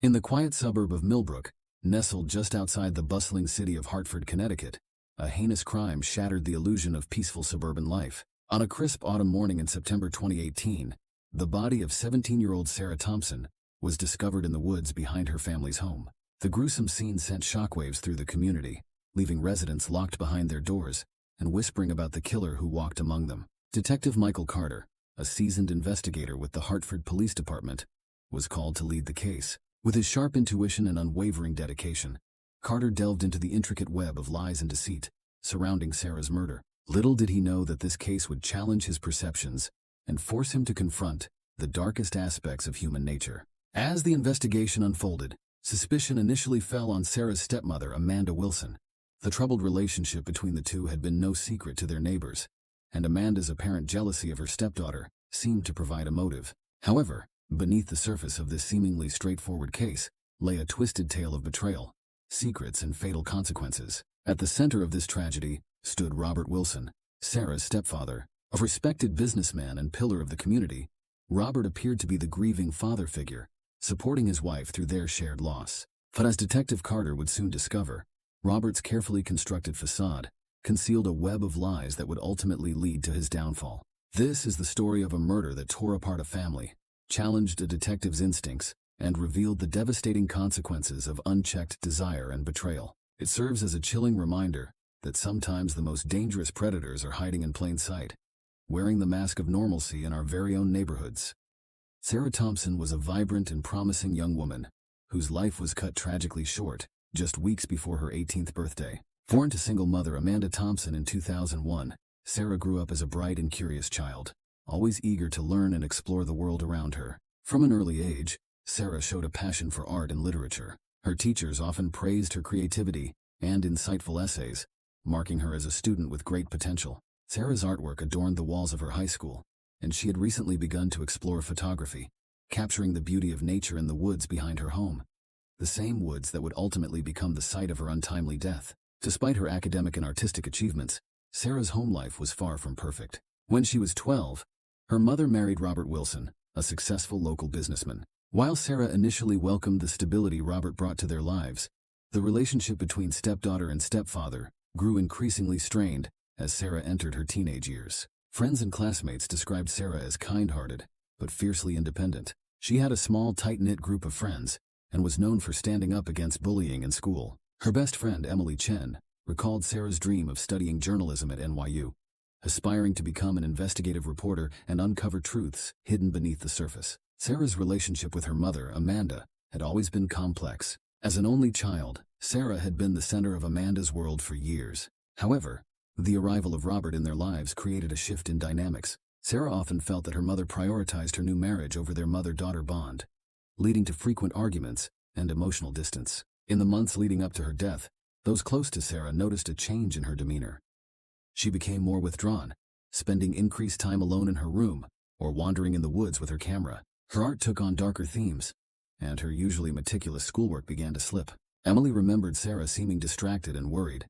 In the quiet suburb of Millbrook, nestled just outside the bustling city of Hartford, Connecticut, a heinous crime shattered the illusion of peaceful suburban life. On a crisp autumn morning in September 2018, the body of 17-year-old Sarah Thompson was discovered in the woods behind her family's home. The gruesome scene sent shockwaves through the community, leaving residents locked behind their doors and whispering about the killer who walked among them. Detective Michael Carter, a seasoned investigator with the Hartford Police Department, was called to lead the case. With his sharp intuition and unwavering dedication, Carter delved into the intricate web of lies and deceit surrounding Sarah's murder. Little did he know that this case would challenge his perceptions and force him to confront the darkest aspects of human nature. As the investigation unfolded, suspicion initially fell on Sarah's stepmother, Amanda Wilson. The troubled relationship between the two had been no secret to their neighbors, and Amanda's apparent jealousy of her stepdaughter seemed to provide a motive. However, beneath the surface of this seemingly straightforward case lay a twisted tale of betrayal, secrets, and fatal consequences. At the center of this tragedy stood Robert Wilson, Sarah's stepfather. A respected businessman and pillar of the community, Robert appeared to be the grieving father figure, supporting his wife through their shared loss. But as Detective Carter would soon discover, Robert's carefully constructed facade concealed a web of lies that would ultimately lead to his downfall. This is the story of a murder that tore apart a family, challenged a detective's instincts, and revealed the devastating consequences of unchecked desire and betrayal. It serves as a chilling reminder that sometimes the most dangerous predators are hiding in plain sight, wearing the mask of normalcy in our very own neighborhoods. Sarah Thompson was a vibrant and promising young woman whose life was cut tragically short just weeks before her 18th birthday. Born to single mother Amanda Thompson in 2001, Sarah grew up as a bright and curious child, always eager to learn and explore the world around her. From an early age, Sarah showed a passion for art and literature. Her teachers often praised her creativity and insightful essays, marking her as a student with great potential. Sarah's artwork adorned the walls of her high school, and she had recently begun to explore photography, capturing the beauty of nature in the woods behind her home, the same woods that would ultimately become the site of her untimely death. Despite her academic and artistic achievements, Sarah's home life was far from perfect. When she was 12, her mother married Robert Wilson, a successful local businessman. While Sarah initially welcomed the stability Robert brought to their lives, the relationship between stepdaughter and stepfather grew increasingly strained as Sarah entered her teenage years. Friends and classmates described Sarah as kind-hearted, but fiercely independent. She had a small, tight-knit group of friends and was known for standing up against bullying in school. Her best friend, Emily Chen, recalled Sarah's dream of studying journalism at NYU, aspiring to become an investigative reporter and uncover truths hidden beneath the surface. Sarah's relationship with her mother, Amanda, had always been complex. As an only child, Sarah had been the center of Amanda's world for years. However, the arrival of Robert in their lives created a shift in dynamics. Sarah often felt that her mother prioritized her new marriage over their mother-daughter bond, leading to frequent arguments and emotional distance. In the months leading up to her death, those close to Sarah noticed a change in her demeanor. She became more withdrawn, spending increased time alone in her room or wandering in the woods with her camera. Her art took on darker themes, and her usually meticulous schoolwork began to slip. Emily remembered Sarah seeming distracted and worried,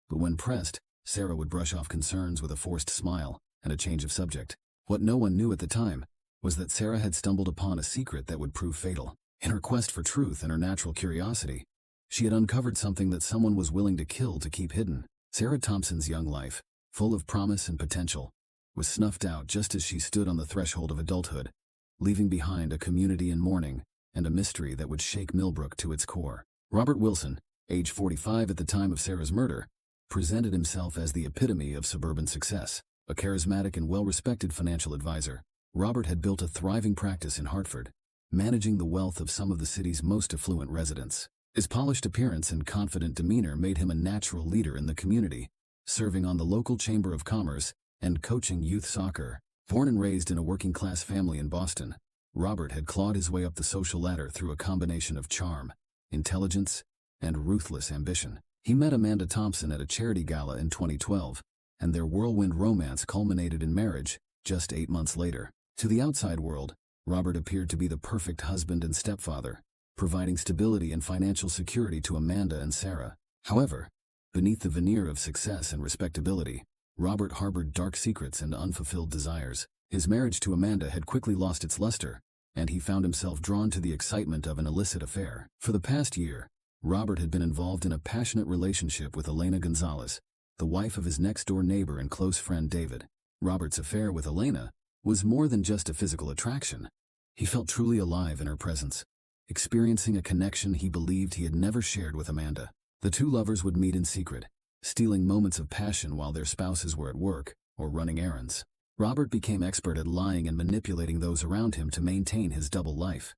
but when pressed, Sarah would brush off concerns with a forced smile and a change of subject. What no one knew at the time was that Sarah had stumbled upon a secret that would prove fatal. In her quest for truth and her natural curiosity, she had uncovered something that someone was willing to kill to keep hidden. Sarah Thompson's young life, full of promise and potential, was snuffed out just as she stood on the threshold of adulthood, leaving behind a community in mourning and a mystery that would shake Millbrook to its core. Robert Wilson, age 45 at the time of Sarah's murder, presented himself as the epitome of suburban success. A charismatic and well-respected financial advisor, Robert had built a thriving practice in Hartford, managing the wealth of some of the city's most affluent residents. His polished appearance and confident demeanor made him a natural leader in the community, serving on the local Chamber of Commerce and coaching youth soccer. Born and raised in a working-class family in Boston, Robert had clawed his way up the social ladder through a combination of charm, intelligence, and ruthless ambition. He met Amanda Thompson at a charity gala in 2012, and their whirlwind romance culminated in marriage just 8 months later. To the outside world, Robert appeared to be the perfect husband and stepfather, providing stability and financial security to Amanda and Sarah. However, beneath the veneer of success and respectability, Robert harbored dark secrets and unfulfilled desires. His marriage to Amanda had quickly lost its luster, and he found himself drawn to the excitement of an illicit affair. For the past year, Robert had been involved in a passionate relationship with Elena Gonzalez, the wife of his next-door neighbor and close friend David. Robert's affair with Elena was more than just a physical attraction. He felt truly alive in her presence, experiencing a connection he believed he had never shared with Amanda. The two lovers would meet in secret, stealing moments of passion while their spouses were at work or running errands. Robert became expert at lying and manipulating those around him to maintain his double life.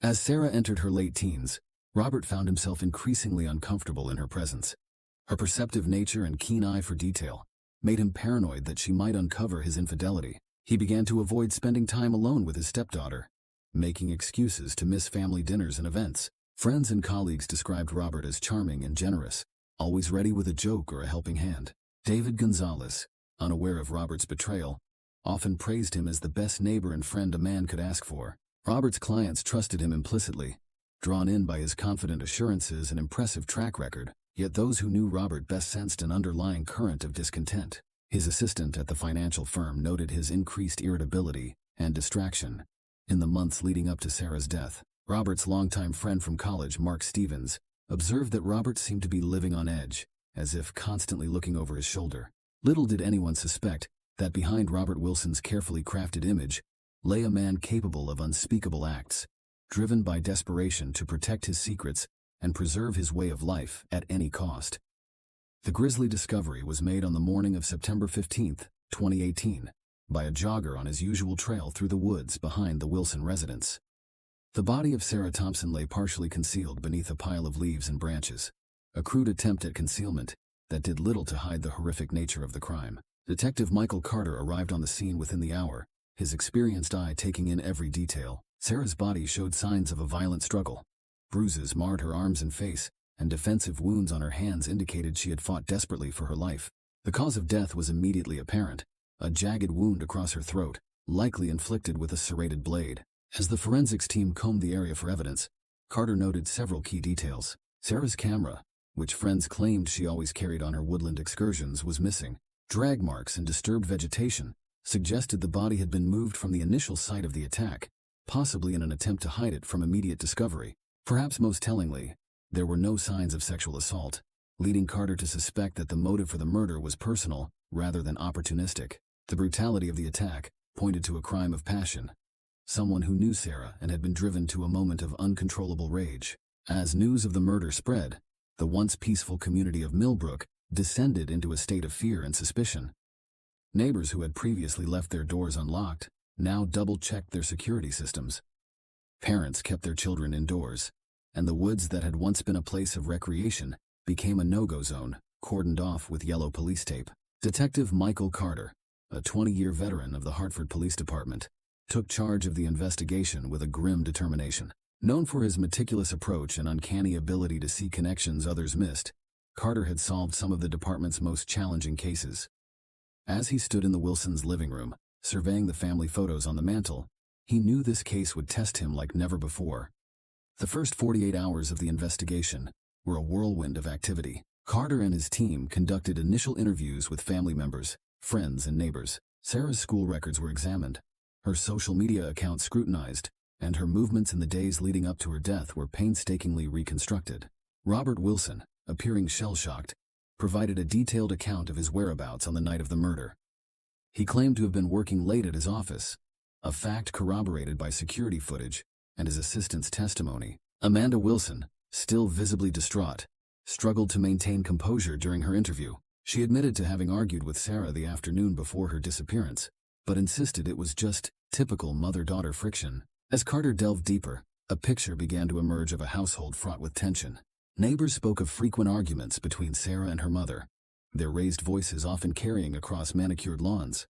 As Sarah entered her late teens, Robert found himself increasingly uncomfortable in her presence. Her perceptive nature and keen eye for detail made him paranoid that she might uncover his infidelity. He began to avoid spending time alone with his stepdaughter, making excuses to miss family dinners and events. Friends and colleagues described Robert as charming and generous, always ready with a joke or a helping hand. David Gonzalez, unaware of Robert's betrayal, often praised him as the best neighbor and friend a man could ask for. Robert's clients trusted him implicitly, drawn in by his confident assurances and impressive track record. Yet those who knew Robert best sensed an underlying current of discontent. His assistant at the financial firm noted his increased irritability and distraction. In the months leading up to Sarah's death, Robert's longtime friend from college, Mark Stevens, observed that Robert seemed to be living on edge, as if constantly looking over his shoulder. Little did anyone suspect that behind Robert Wilson's carefully crafted image lay a man capable of unspeakable acts, driven by desperation to protect his secrets and preserve his way of life at any cost. The grisly discovery was made on the morning of September 15, 2018, by a jogger on his usual trail through the woods behind the Wilson residence. The body of Sarah Thompson lay partially concealed beneath a pile of leaves and branches, a crude attempt at concealment that did little to hide the horrific nature of the crime. Detective Michael Carter arrived on the scene within the hour, his experienced eye taking in every detail. Sarah's body showed signs of a violent struggle. Bruises marred her arms and face, and defensive wounds on her hands indicated she had fought desperately for her life. The cause of death was immediately apparent: a jagged wound across her throat, likely inflicted with a serrated blade. As the forensics team combed the area for evidence, Carter noted several key details. Sarah's camera, which friends claimed she always carried on her woodland excursions, was missing. Drag marks and disturbed vegetation suggested the body had been moved from the initial site of the attack, possibly in an attempt to hide it from immediate discovery. Perhaps most tellingly, there were no signs of sexual assault, leading Carter to suspect that the motive for the murder was personal rather than opportunistic. The brutality of the attack pointed to a crime of passion. Someone who knew Sarah and had been driven to a moment of uncontrollable rage. As news of the murder spread, the once peaceful community of Millbrook descended into a state of fear and suspicion. Neighbors who had previously left their doors unlocked now double-checked their security systems. Parents kept their children indoors, and the woods that had once been a place of recreation became a no-go zone, cordoned off with yellow police tape. Detective Michael Carter, a 20-year veteran of the Hartford Police Department, took charge of the investigation with a grim determination. Known for his meticulous approach and uncanny ability to see connections others missed, Carter had solved some of the department's most challenging cases. As he stood in the Wilsons' living room, surveying the family photos on the mantel, he knew this case would test him like never before. The first 48 hours of the investigation were a whirlwind of activity. Carter and his team conducted initial interviews with family members, friends, and neighbors. Sarah's school records were examined, her social media account scrutinized, and her movements in the days leading up to her death were painstakingly reconstructed. Robert Wilson, appearing shell-shocked, provided a detailed account of his whereabouts on the night of the murder. He claimed to have been working late at his office, a fact corroborated by security footage and his assistant's testimony. Amanda Wilson, still visibly distraught, struggled to maintain composure during her interview. She admitted to having argued with Sarah the afternoon before her disappearance, but insisted it was just typical mother-daughter friction. As Carter delved deeper, a picture began to emerge of a household fraught with tension. Neighbors spoke of frequent arguments between Sarah and her mother, their raised voices often carrying across manicured lawns.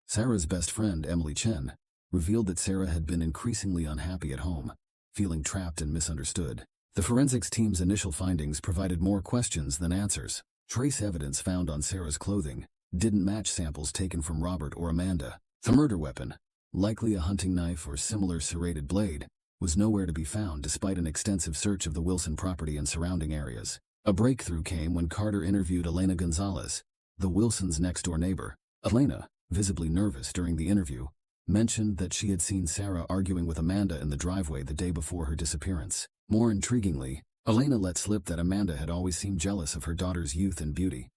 Sarah's best friend, Emily Chen, revealed that Sarah had been increasingly unhappy at home, feeling trapped and misunderstood. The forensics team's initial findings provided more questions than answers. Trace evidence found on Sarah's clothing didn't match samples taken from Robert or Amanda. The murder weapon, likely a hunting knife or similar serrated blade, was nowhere to be found despite an extensive search of the Wilson property and surrounding areas. A breakthrough came when Carter interviewed Elena Gonzalez, the Wilsons' next-door neighbor. Elena, visibly nervous during the interview, mentioned that she had seen Sarah arguing with Amanda in the driveway the day before her disappearance. More intriguingly, Elena let slip that Amanda had always seemed jealous of her daughter's youth and beauty.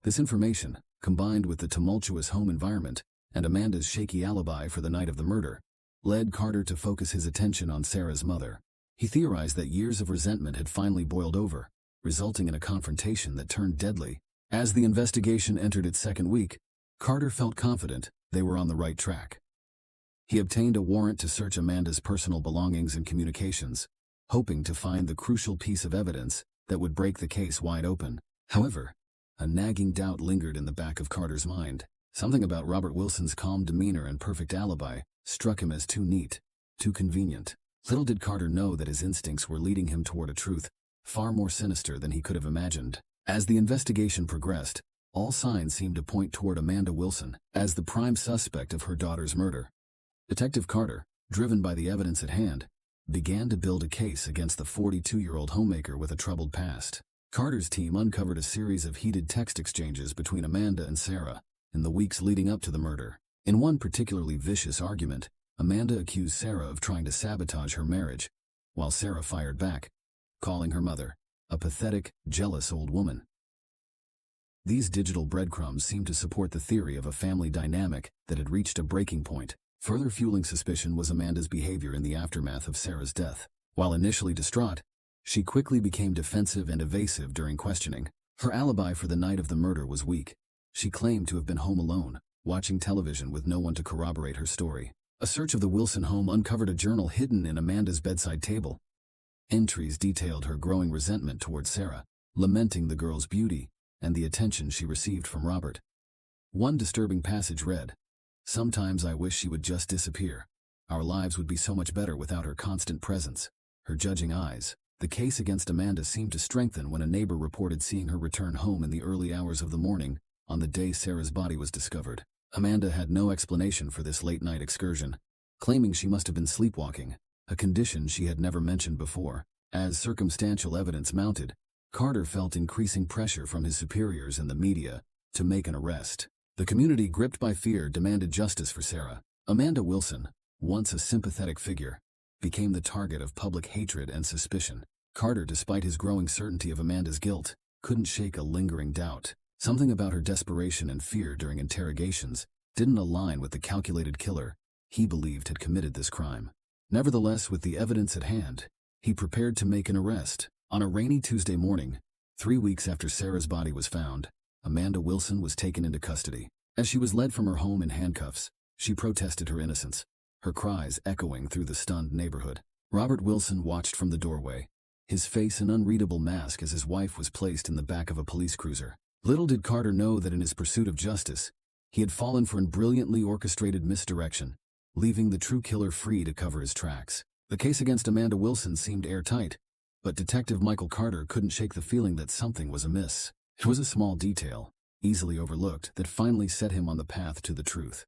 This information, combined with the tumultuous home environment and Amanda's shaky alibi for the night of the murder, led Carter to focus his attention on Sarah's mother. He theorized that years of resentment had finally boiled over, resulting in a confrontation that turned deadly. As the investigation entered its second week, Carter felt confident they were on the right track. He obtained a warrant to search Amanda's personal belongings and communications, hoping to find the crucial piece of evidence that would break the case wide open. However, a nagging doubt lingered in the back of Carter's mind. Something about Robert Wilson's calm demeanor and perfect alibi struck him as too neat, too convenient. Little did Carter know that his instincts were leading him toward a truth far more sinister than he could have imagined. As the investigation progressed, all signs seemed to point toward Amanda Wilson as the prime suspect of her daughter's murder. Detective Carter, driven by the evidence at hand, began to build a case against the 42-year-old homemaker with a troubled past. Carter's team uncovered a series of heated text exchanges between Amanda and Sarah in the weeks leading up to the murder. In one particularly vicious argument, Amanda accused Sarah of trying to sabotage her marriage, while Sarah fired back, calling her mother a pathetic, jealous old woman. These digital breadcrumbs seemed to support the theory of a family dynamic that had reached a breaking point. Further fueling suspicion was Amanda's behavior in the aftermath of Sarah's death. While initially distraught, she quickly became defensive and evasive during questioning. Her alibi for the night of the murder was weak. She claimed to have been home alone, watching television with no one to corroborate her story. A search of the Wilson home uncovered a journal hidden in Amanda's bedside table. Entries detailed her growing resentment toward Sarah, lamenting the girl's beauty and the attention she received from Robert. One disturbing passage read, "Sometimes I wish she would just disappear. Our lives would be so much better without her constant presence, her judging eyes." The case against Amanda seemed to strengthen when a neighbor reported seeing her return home in the early hours of the morning on the day Sarah's body was discovered. Amanda had no explanation for this late-night excursion, claiming she must have been sleepwalking, a condition she had never mentioned before. As circumstantial evidence mounted, Carter felt increasing pressure from his superiors and the media to make an arrest. The community, gripped by fear, demanded justice for Sarah. Amanda Wilson, once a sympathetic figure, became the target of public hatred and suspicion. Carter, despite his growing certainty of Amanda's guilt, couldn't shake a lingering doubt. Something about her desperation and fear during interrogations didn't align with the calculated killer he believed had committed this crime. Nevertheless, with the evidence at hand, he prepared to make an arrest. On a rainy Tuesday morning, 3 weeks after Sarah's body was found, Amanda Wilson was taken into custody. As she was led from her home in handcuffs, she protested her innocence, her cries echoing through the stunned neighborhood. Robert Wilson watched from the doorway, his face an unreadable mask as his wife was placed in the back of a police cruiser. Little did Carter know that in his pursuit of justice, he had fallen for a brilliantly orchestrated misdirection, leaving the true killer free to cover his tracks. The case against Amanda Wilson seemed airtight, but Detective Michael Carter couldn't shake the feeling that something was amiss. It was a small detail, easily overlooked, that finally set him on the path to the truth.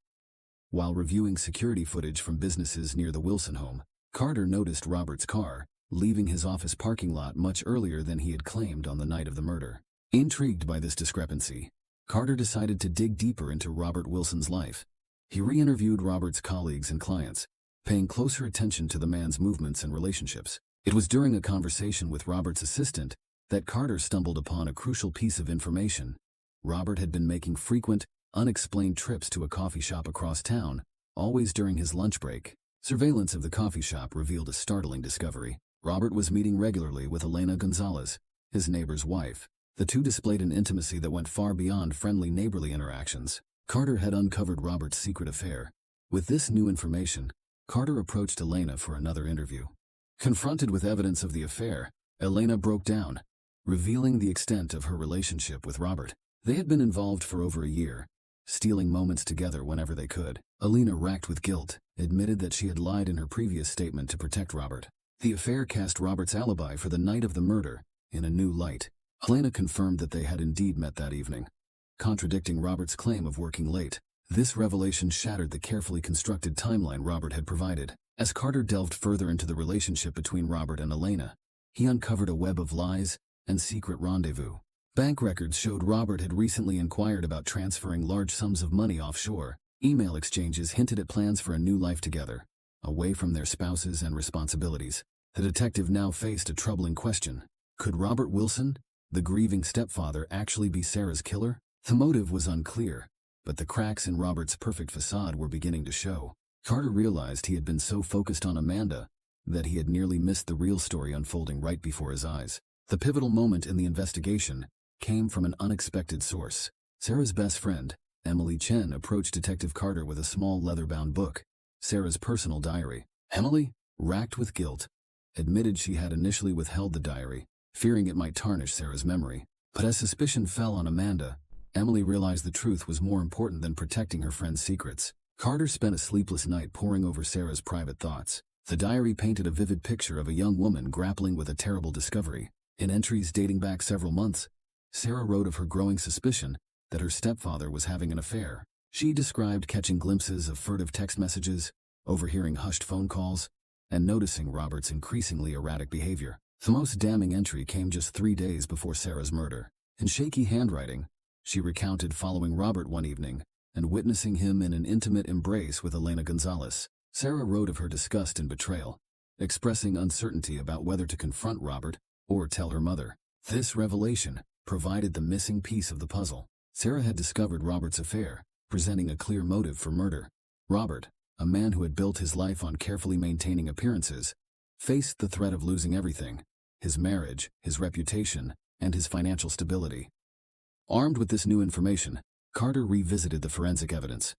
While reviewing security footage from businesses near the Wilson home, Carter noticed Robert's car leaving his office parking lot much earlier than he had claimed on the night of the murder. Intrigued by this discrepancy, Carter decided to dig deeper into Robert Wilson's life. He re-interviewed Robert's colleagues and clients, paying closer attention to the man's movements and relationships. It was during a conversation with Robert's assistant that Carter stumbled upon a crucial piece of information. Robert had been making frequent, unexplained trips to a coffee shop across town, always during his lunch break. Surveillance of the coffee shop revealed a startling discovery. Robert was meeting regularly with Elena Gonzalez, his neighbor's wife. The two displayed an intimacy that went far beyond friendly neighborly interactions. Carter had uncovered Robert's secret affair. With this new information, Carter approached Elena for another interview. Confronted with evidence of the affair, Elena broke down, revealing the extent of her relationship with Robert. They had been involved for over a year, stealing moments together whenever they could. Elena, racked with guilt, admitted that she had lied in her previous statement to protect Robert. The affair cast Robert's alibi for the night of the murder in a new light. Elena confirmed that they had indeed met that evening, contradicting Robert's claim of working late. This revelation shattered the carefully constructed timeline Robert had provided. As Carter delved further into the relationship between Robert and Elena, he uncovered a web of lies and secret rendezvous. Bank records showed Robert had recently inquired about transferring large sums of money offshore, Email exchanges hinted at plans for a new life together, away from their spouses and responsibilities. The detective now faced a troubling question. Could Robert Wilson, the grieving stepfather, actually be Sarah's killer? The motive was unclear, but the cracks in Robert's perfect facade were beginning to show. Carter realized he had been so focused on Amanda that he had nearly missed the real story unfolding right before his eyes. The pivotal moment in the investigation came from an unexpected source. Sarah's best friend, Emily Chen, approached Detective Carter with a small leather-bound book, Sarah's personal diary. Emily, racked with guilt, admitted she had initially withheld the diary, fearing it might tarnish Sarah's memory. But as suspicion fell on Amanda, Emily realized the truth was more important than protecting her friend's secrets. Carter spent a sleepless night poring over Sarah's private thoughts. The diary painted a vivid picture of a young woman grappling with a terrible discovery. In entries dating back several months, Sarah wrote of her growing suspicion that her stepfather was having an affair. She described catching glimpses of furtive text messages, overhearing hushed phone calls, and noticing Robert's increasingly erratic behavior. The most damning entry came just 3 days before Sarah's murder. In shaky handwriting, she recounted following Robert one evening and witnessing him in an intimate embrace with Elena Gonzalez. Sarah wrote of her disgust and betrayal, expressing uncertainty about whether to confront Robert or tell her mother. This revelation provided the missing piece of the puzzle. Sarah had discovered Robert's affair, presenting a clear motive for murder. Robert, a man who had built his life on carefully maintaining appearances, faced the threat of losing everything: his marriage, his reputation, and his financial stability. Armed with this new information, Carter revisited the forensic evidence.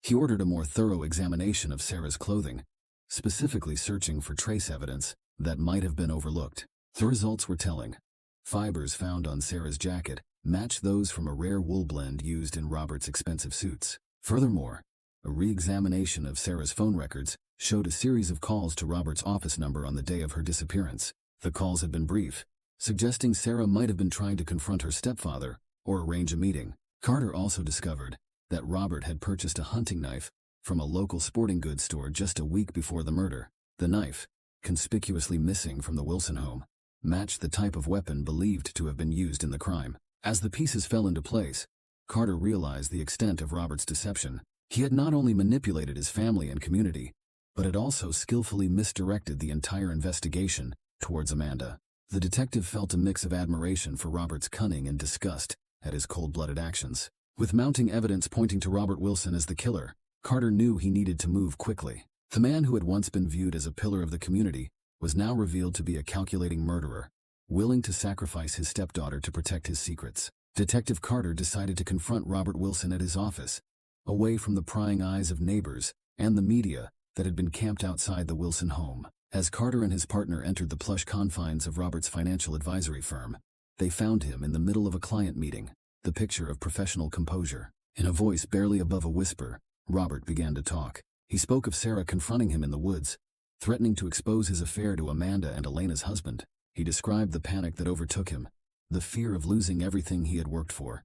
He ordered a more thorough examination of Sarah's clothing, specifically searching for trace evidence that might have been overlooked. The results were telling. Fibers found on Sarah's jacket matched those from a rare wool blend used in Robert's expensive suits. Furthermore, a re-examination of Sarah's phone records showed a series of calls to Robert's office number on the day of her disappearance. The calls had been brief, suggesting Sarah might have been trying to confront her stepfather or arrange a meeting. Carter also discovered that Robert had purchased a hunting knife from a local sporting goods store just a week before the murder. The knife, conspicuously missing from the Wilson home, matched the type of weapon believed to have been used in the crime. As the pieces fell into place, Carter realized the extent of Robert's deception. He had not only manipulated his family and community, but had also skillfully misdirected the entire investigation towards Amanda. The detective felt a mix of admiration for Robert's cunning and disgust at his cold-blooded actions. With mounting evidence pointing to Robert Wilson as the killer, Carter knew he needed to move quickly. The man who had once been viewed as a pillar of the community was now revealed to be a calculating murderer, willing to sacrifice his stepdaughter to protect his secrets. Detective Carter decided to confront Robert Wilson at his office, away from the prying eyes of neighbors and the media that had been camped outside the Wilson home. As Carter and his partner entered the plush confines of Robert's financial advisory firm, they found him in the middle of a client meeting, the picture of professional composure. In a voice barely above a whisper, Robert began to talk. He spoke of Sarah confronting him in the woods, threatening to expose his affair to Amanda and Elena's husband. He described the panic that overtook him, the fear of losing everything he had worked for.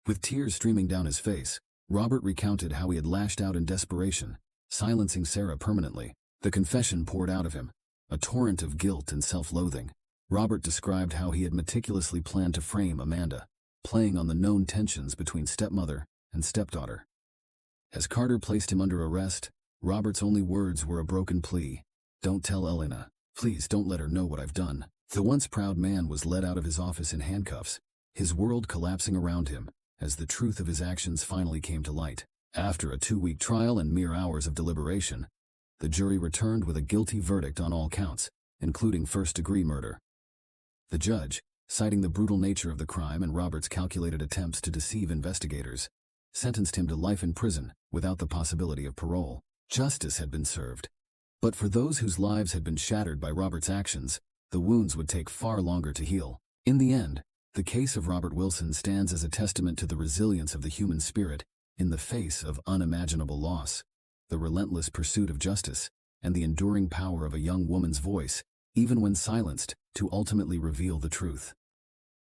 With tears streaming down his face, Robert recounted how he had lashed out in desperation, silencing Sarah permanently. The confession poured out of him, a torrent of guilt and self-loathing. Robert described how he had meticulously planned to frame Amanda, playing on the known tensions between stepmother and stepdaughter. As Carter placed him under arrest, Robert's only words were a broken plea. "Don't tell Elena. Please don't let her know what I've done." The once proud man was led out of his office in handcuffs, his world collapsing around him as the truth of his actions finally came to light. After a 2-week trial and mere hours of deliberation, the jury returned with a guilty verdict on all counts, including first-degree murder. The judge, citing the brutal nature of the crime and Robert's calculated attempts to deceive investigators, sentenced him to life in prison without the possibility of parole. Justice had been served. But for those whose lives had been shattered by Robert's actions, the wounds would take far longer to heal. In the end, the case of Robert Wilson stands as a testament to the resilience of the human spirit in the face of unimaginable loss, the relentless pursuit of justice, and the enduring power of a young woman's voice, even when silenced, to ultimately reveal the truth.